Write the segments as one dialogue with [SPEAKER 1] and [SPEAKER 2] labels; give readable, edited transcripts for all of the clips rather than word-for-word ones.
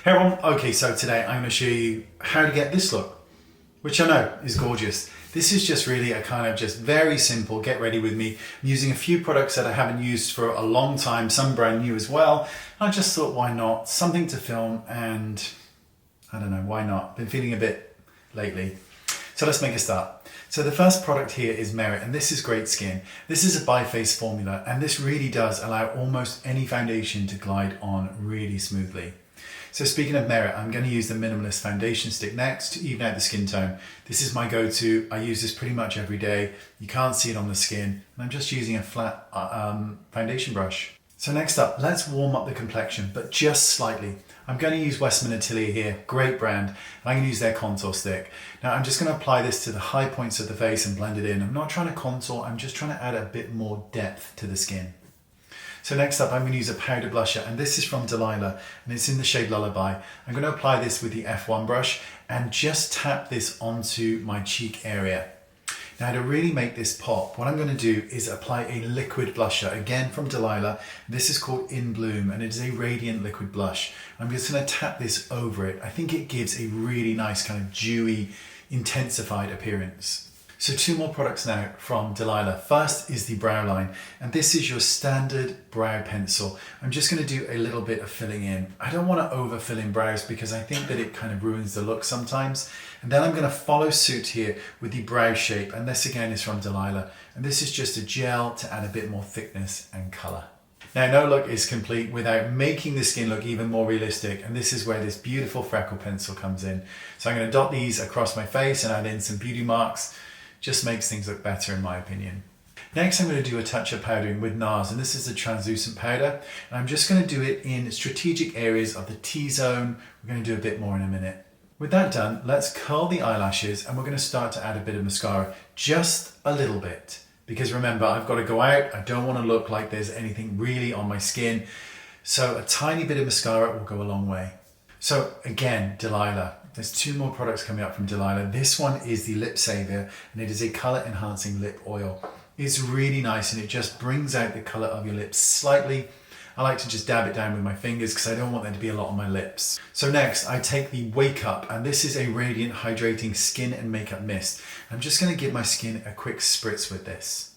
[SPEAKER 1] Hey everyone, okay, so today I'm going to show you how to get this look, which I know is gorgeous. This is just really a kind of just very simple, get ready with me. I'm using a few products that I haven't used for a long time, some brand new as well. I just thought, why not? Something to film, and I don't know, why not? Been feeling a bit lately. So let's make a start. So the first product here is Merit, and this is Great Skin. This is a bi-phase formula, and this really does allow almost any foundation to glide on really smoothly. So speaking of Merit, I'm going to use the Minimalist Foundation Stick next to even out the skin tone. This is my go-to. I use this pretty much every day. You can't see it on the skin, and I'm just using a flat foundation brush. So next up, let's warm up the complexion, but just slightly. I'm going to use Westman Atelier here, great brand. I'm going to use their contour stick. Now I'm just going to apply this to the high points of the face and blend it in. I'm not trying to contour, I'm just trying to add a bit more depth to the skin. So next up, I'm going to use a powder blusher, and this is from Delilah, and it's in the shade Lullaby. I'm going to apply this with the F1 brush and just tap this onto my cheek area. Now to really make this pop, what I'm going to do is apply a liquid blusher, again from Delilah. This is called In Bloom, and it is a radiant liquid blush. I'm just going to tap this over it. I think it gives a really nice kind of dewy, intensified appearance. So two more products now from Delilah. First is the brow line, and this is your standard brow pencil. I'm just going to do a little bit of filling in. I don't want to overfill in brows because I think that it kind of ruins the look sometimes. And then I'm going to follow suit here with the brow shape, and this again is from Delilah. And this is just a gel to add a bit more thickness and colour. Now, no look is complete without making the skin look even more realistic, and this is where this beautiful freckle pencil comes in. So I'm going to dot these across my face and add in some beauty marks. Just makes things look better in my opinion. Next, I'm going to do a touch of powdering with NARS, and this is a translucent powder. And I'm just going to do it in strategic areas of the T-zone. We're going to do a bit more in a minute. With that done, let's curl the eyelashes, and we're going to start to add a bit of mascara, just a little bit. Because remember, I've got to go out. I don't want to look like there's anything really on my skin. So a tiny bit of mascara will go a long way. So again, Delilah. There's two more products coming up from Delilah. This one is the Lip Savior, and it is a color enhancing lip oil. It's really nice, and it just brings out the color of your lips slightly. I like to just dab it down with my fingers because I don't want there to be a lot on my lips. So next, I take the Wake Up, and this is a radiant hydrating skin and makeup mist. I'm just going to give my skin a quick spritz with this.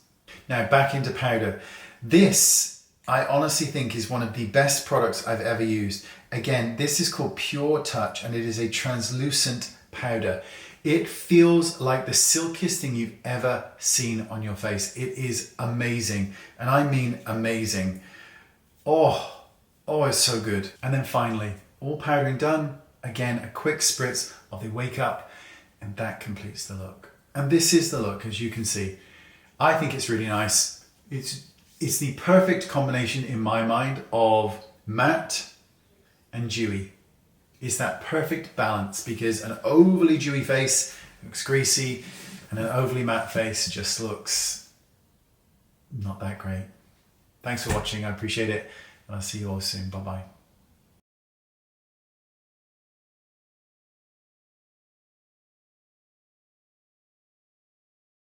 [SPEAKER 1] Now back into powder. This, I honestly think, is one of the best products I've ever used. Again, this is called Pure Touch, and it is a translucent powder. It feels like the silkiest thing you've ever seen on your face. It is amazing, and I mean amazing. Oh, it's so good. And then finally, all powdering done, again, a quick spritz of the Wake Up, and that completes the look. And this is the look, as you can see. I think it's really nice. It's the perfect combination in my mind of matte and dewy. It's that perfect balance, because an overly dewy face looks greasy and an overly matte face just looks not that great. Thanks for watching. I appreciate it, and I'll see you all soon. Bye bye.